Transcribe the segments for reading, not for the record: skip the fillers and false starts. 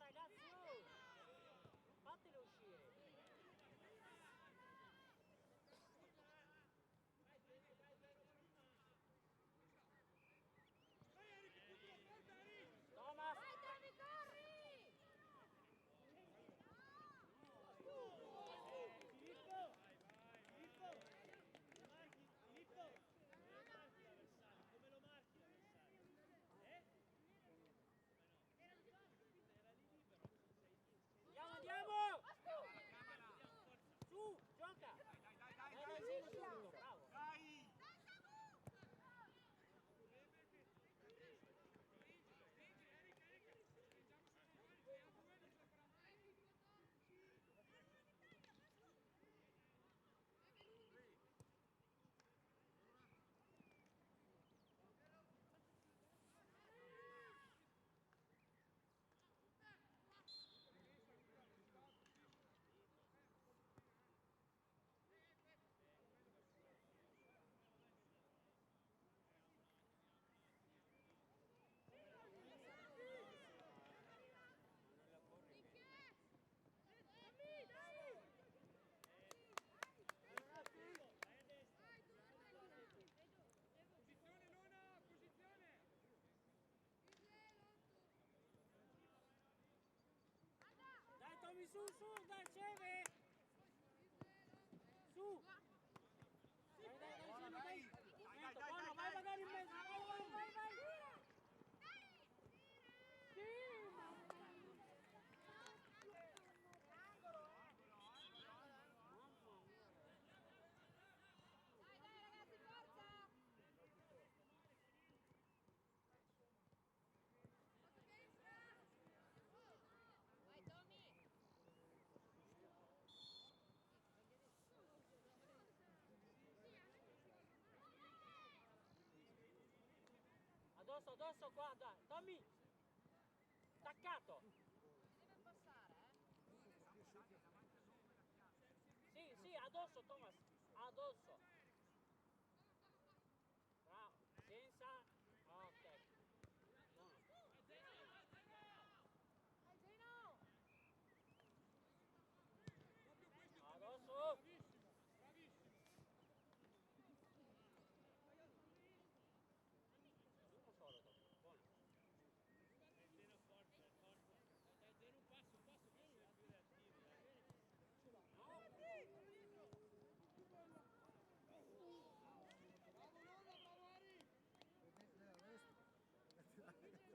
Ragazzi, oh! Fatelo uscire! Thomas! Vai, Tommy, corri! Filippo! Filippo! Come lo marchi l'avversario? Era lì libero, Andiamo! Su, gioca! Dai, subito, bravo! Dai! Dai Tommy, su, dai, sceve! Su! Dai! Buono, vai magari in mezzo! Vai! Sì! Dai ragazzi, forza! Vai Tommy! Addosso qua, dai! Tommy! Staccato! Deve passare, Sì, addosso Thomas! Addosso! Bravo! Senza... Ok! Buono! Addosso! Uno solo, buono!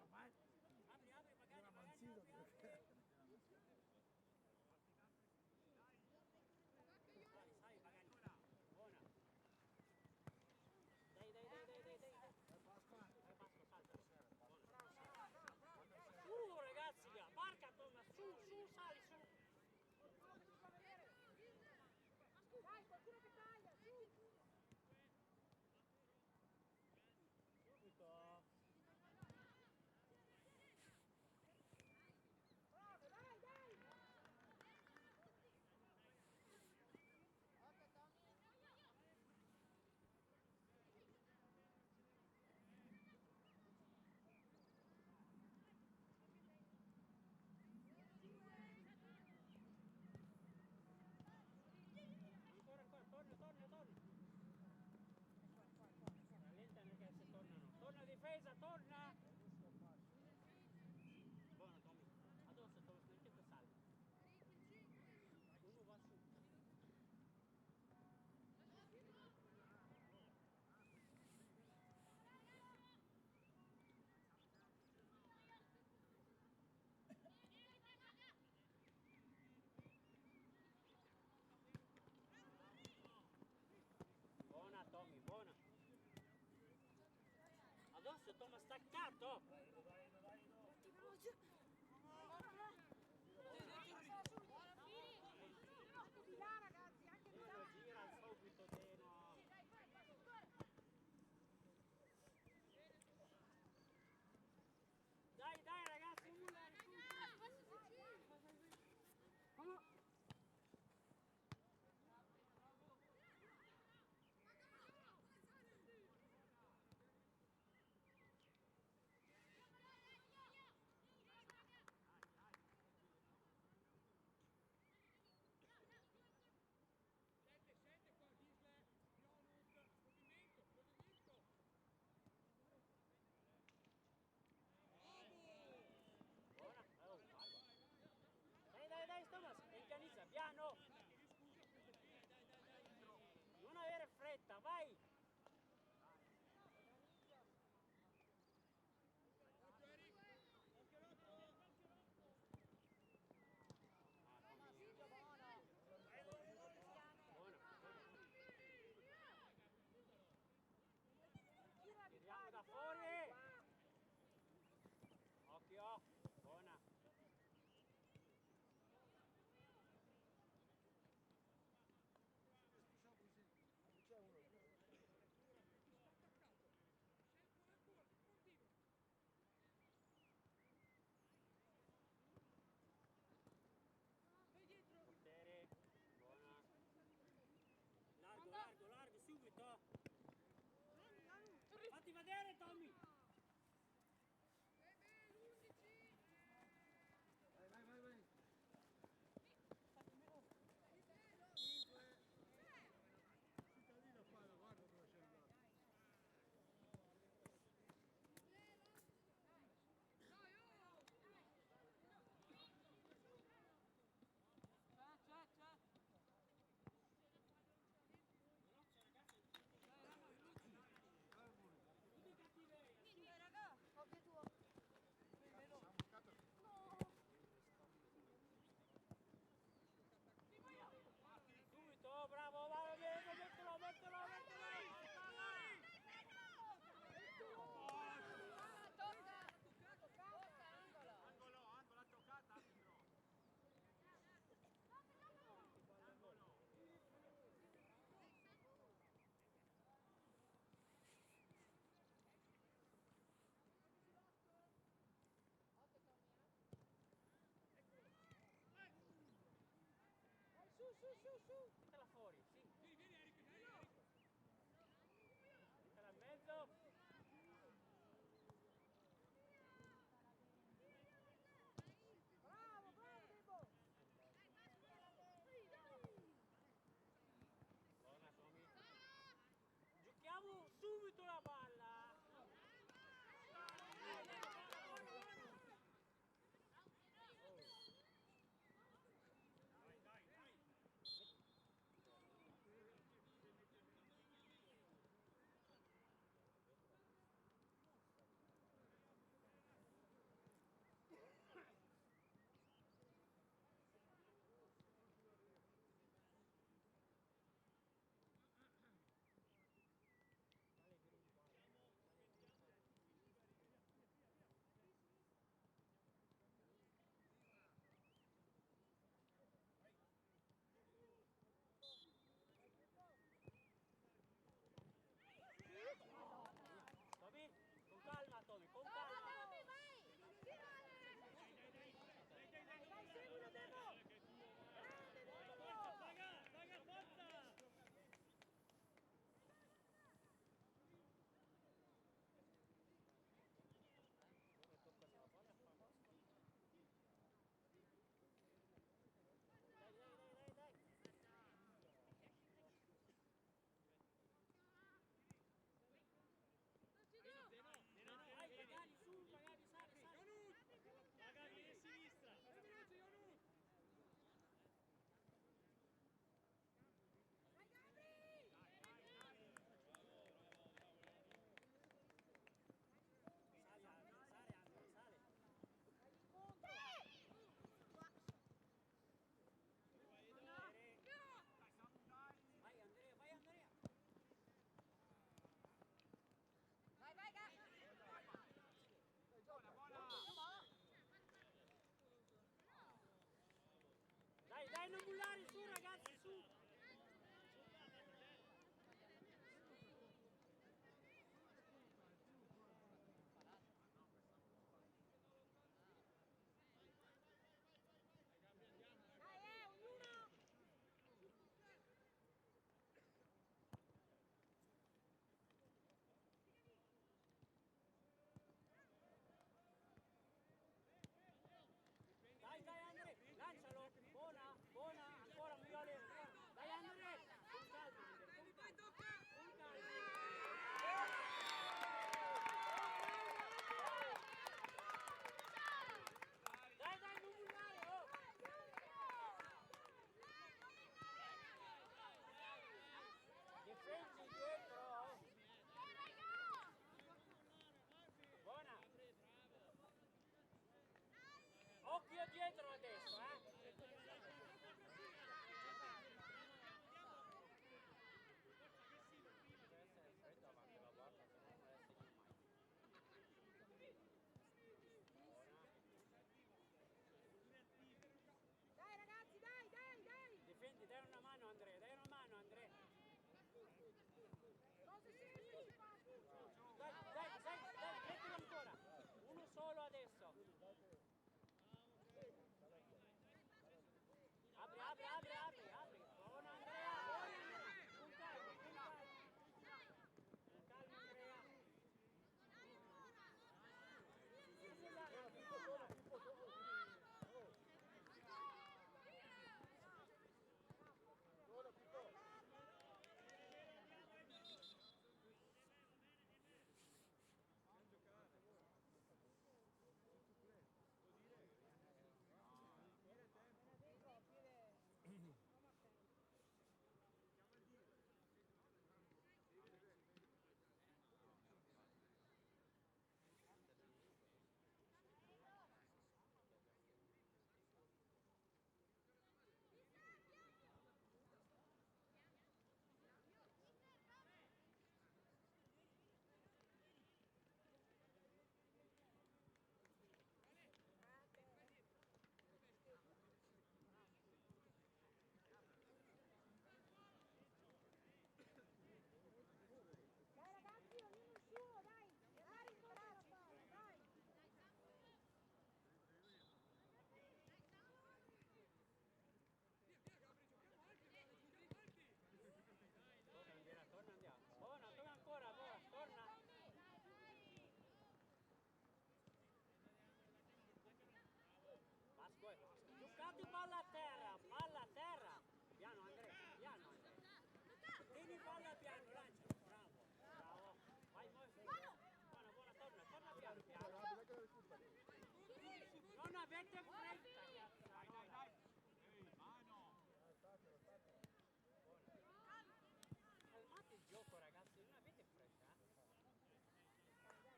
Dai, zero un passo, che è più reattivo. Apri, magari sai, magari. Buona. Dai. Salta. Su, ragazzi, barca, Thomas, su, sali, su. Dai, qualcuno che taglia, su! Subito. Bravo, dai! Ok, Tommy. Ancora, torna. Rallentano che se tornano. Torna difesa, torna! Buono Tommy. Addosso Thomas, perché ti salvi? Uno va su. Buona Tommy, buona. Addosso Thomas, staccato. avete fretta, cazzo. Dai, dai, dai. Ehi, mano. Calmate il gioco, ragazzi, non avete fretta. Stringi di là il campo.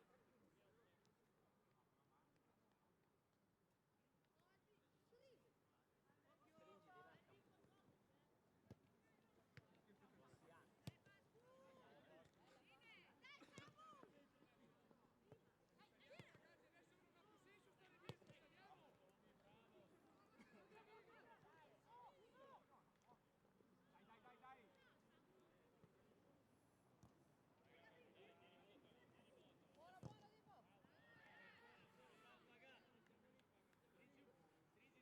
Dai, dai, dai, dai. Buono, buono, Dimo.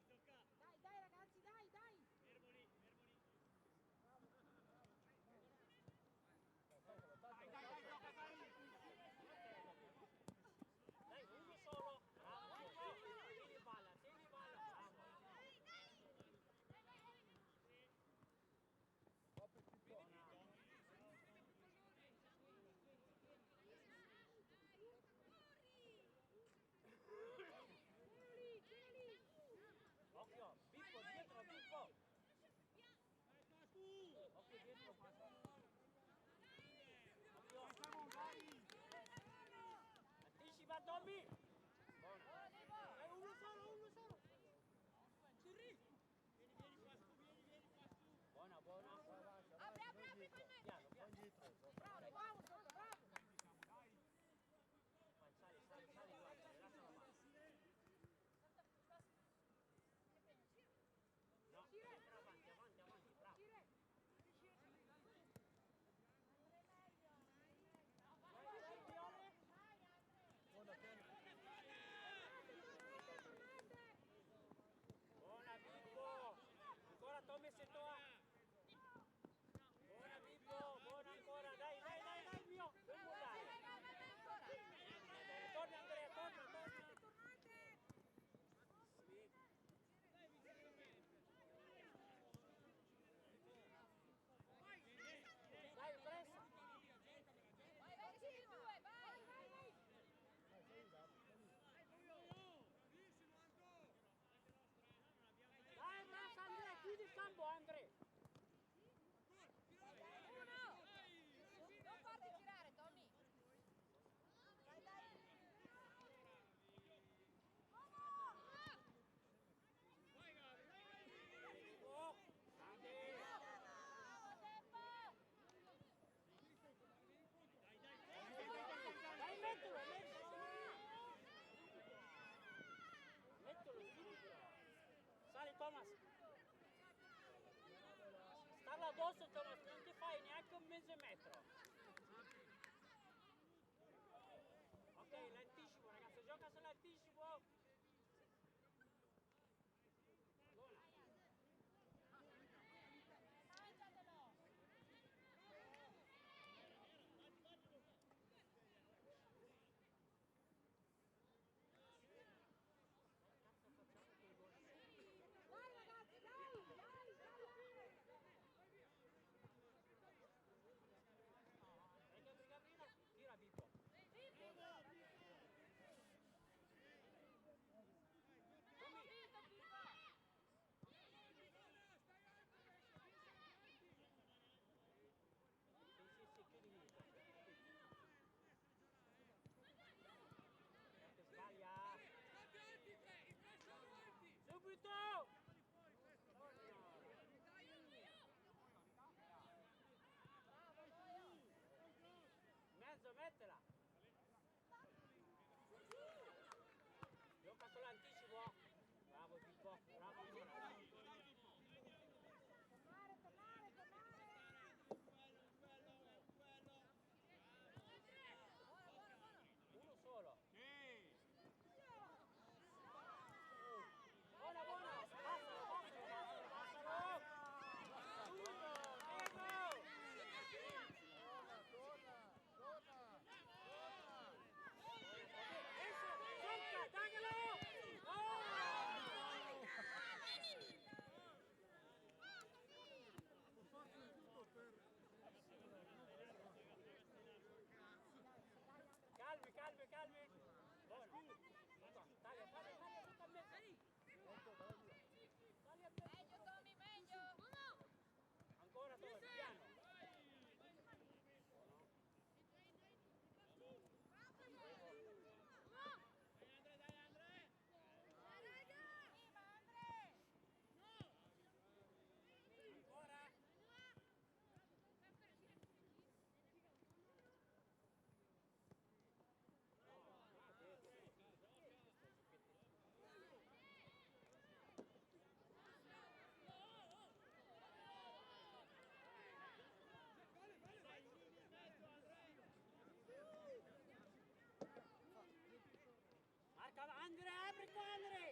Strisi, tocca. Dai, dai, ragazzi, dai, dai. Fermo lì, fermo lì. Dai, dai, dai, gioca, dai! Dai, uno solo! Bravo! Tieni palla, bravo! Occhio, Pippo, dietro, Pippo! Occhio dietro, qua. Occhio! Anticipa, Tommy! Buono! Uno solo! Vieni, vieni qua su, vieni qua su. Buona! Apri, apri, apri, poi metti. Piano! Bravo, bravo, bravo. Vai, sali, guarda, lascia la palla. No, entra avanti, bravo! Vai, Viole! Buona Pippo! Ancora Tommy se toa! Buona Pippo! Buona ancora! Dai mio! Non buttare! Torna Andrea, torna! Sì. Dai, pressa! Vai, vai, sì, due, vai. Dai, braccia Andrea, chiudi il campo Andrea! Uno. Non farti girare, Tommy. Dai, dai. Oh, grande! Bravo, tempo. Dai, mettilo! Mettilo subito! Sali Thomas! Starla addosso Thomas, non ti fai neanche un mezzo metro! Ok, l'anticipo ragazzi, gioca sull'anticipo! Buona! Mangiatelo. Dai, ragazzi, dai. Gabriela, tira Pippo! Sì, chiudi sbaglia! Subito! Mezzo, mettela! Gioca sull'anticipo! Bravo Pippo, bravo ancora! Uno solo! Sì. Buona! Passalo! Subito! Ego! Torna! squadre!